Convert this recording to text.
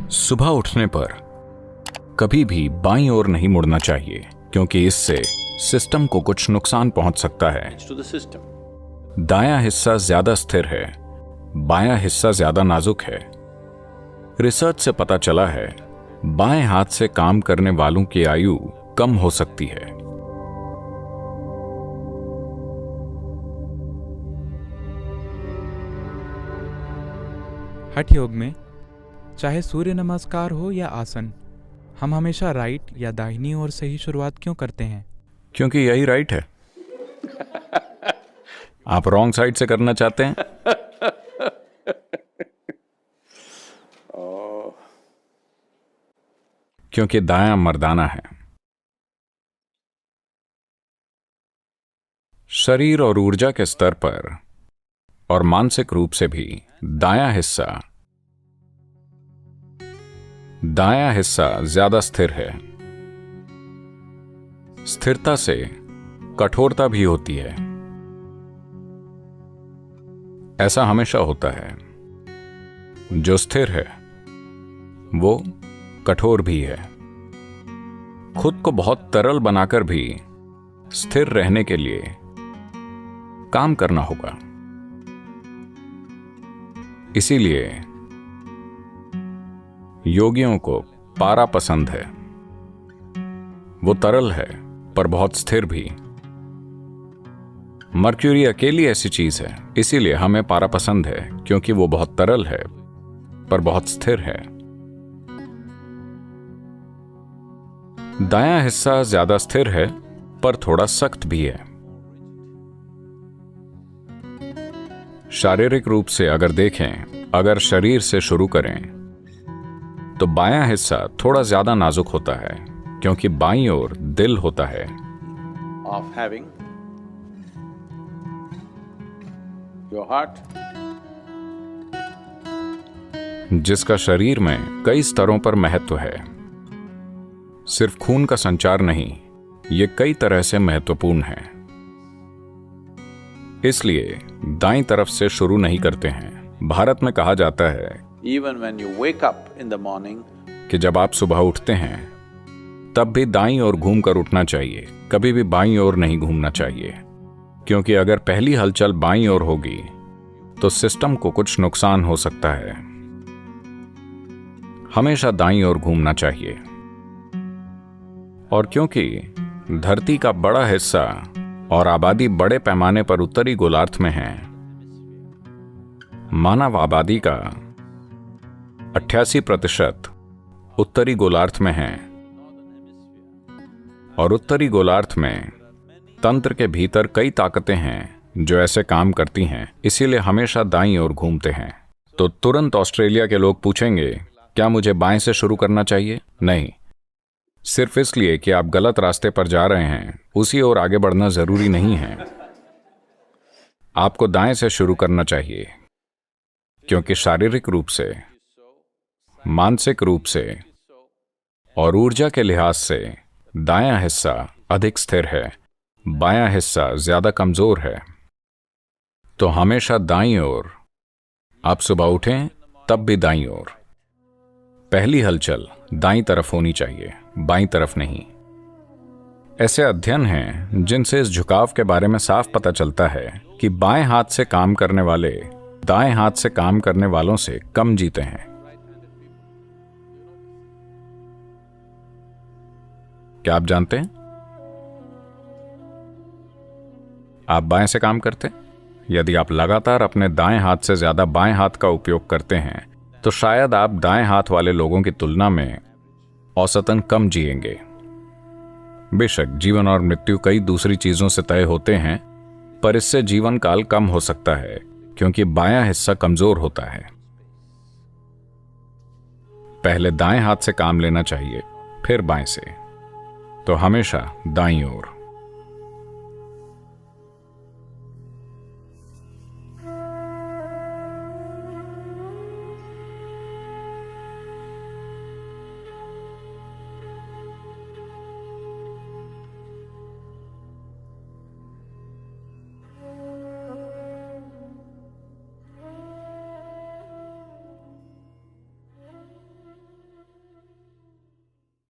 सुबह उठने पर कभी भी बाईं ओर नहीं मुड़ना चाहिए, क्योंकि इससे सिस्टम को कुछ नुकसान पहुंच सकता है। दायां हिस्सा ज्यादा स्थिर है, बायां हिस्सा ज्यादा नाजुक है। रिसर्च से पता चला है बाएं हाथ से काम करने वालों की आयु कम हो सकती है। हठ योग में चाहे सूर्य नमस्कार हो या आसन, हम हमेशा राइट या दाहिनी ओर से ही शुरुआत क्यों करते हैं? क्योंकि यही राइट है। आप रॉन्ग साइड से करना चाहते हैं? क्योंकि दायां मर्दाना है। शरीर और ऊर्जा के स्तर पर और मानसिक रूप से भी दायां हिस्सा ज्यादा स्थिर है। स्थिरता से कठोरता भी होती है। ऐसा हमेशा होता है। जो स्थिर है वो कठोर भी है। खुद को बहुत तरल बनाकर भी स्थिर रहने के लिए काम करना होगा। इसीलिए योगियों को पारा पसंद है। वो तरल है पर बहुत स्थिर भी। मर्क्यूरी अकेली ऐसी चीज है, इसीलिए हमें पारा पसंद है, क्योंकि वो बहुत तरल है पर बहुत स्थिर है। दायां हिस्सा ज्यादा स्थिर है पर थोड़ा सख्त भी है। शारीरिक रूप से अगर देखें, अगर शरीर से शुरू करें तो बायां हिस्सा थोड़ा ज्यादा नाजुक होता है, क्योंकि बाईं ओर दिल होता है। Of having your heart, जिसका शरीर में कई स्तरों पर महत्व है। सिर्फ खून का संचार नहीं, ये कई तरह से महत्वपूर्ण है। इसलिए दाईं तरफ से शुरू नहीं करते हैं। भारत में कहा जाता है even when you wake up in the morning, कि जब आप सुबह उठते हैं तब भी दाईं ओर घूम कर उठना चाहिए, कभी भी बाईं ओर नहीं घूमना चाहिए। क्योंकि अगर पहली हलचल बाईं ओर होगी तो सिस्टम को कुछ नुकसान हो सकता है। हमेशा दाईं ओर घूमना चाहिए। और क्योंकि धरती का बड़ा हिस्सा और आबादी बड़े पैमाने पर उत्तरी गोलार्ध में है, मानव आबादी का 88% उत्तरी गोलार्ध में है, और उत्तरी गोलार्ध में तंत्र के भीतर कई ताकतें हैं जो ऐसे काम करती हैं। इसीलिए हमेशा दाईं ओर घूमते हैं। तो तुरंत ऑस्ट्रेलिया के लोग पूछेंगे, क्या मुझे बाएं से शुरू करना चाहिए? नहीं, सिर्फ इसलिए कि आप गलत रास्ते पर जा रहे हैं, उसी ओर आगे बढ़ना जरूरी नहीं है। आपको दाएं से शुरू करना चाहिए, क्योंकि शारीरिक रूप से, मानसिक रूप से और ऊर्जा के लिहाज से दायां हिस्सा अधिक स्थिर है, बायां हिस्सा ज्यादा कमजोर है। तो हमेशा दाईं ओर। आप सुबह उठें तब भी दाईं ओर। पहली हलचल दाईं तरफ होनी चाहिए, बाईं तरफ नहीं। ऐसे अध्ययन हैं जिनसे इस झुकाव के बारे में साफ पता चलता है कि बाएं हाथ से काम करने वाले दाएं हाथ से काम करने वालों से कम जीते हैं। क्या आप जानते हैं? आप बाएं से काम करते? यदि आप लगातार अपने दाएं हाथ से ज्यादा बाएं हाथ का उपयोग करते हैं तो शायद आप दाएं हाथ वाले लोगों की तुलना में औसतन कम जिएंगे। बेशक जीवन और मृत्यु कई दूसरी चीजों से तय होते हैं, पर इससे जीवन काल कम हो सकता है, क्योंकि बायां हिस्सा कमजोर होता है। पहले दाएं हाथ से काम लेना चाहिए, फिर बाएं से। तो हमेशा दाईं ओर।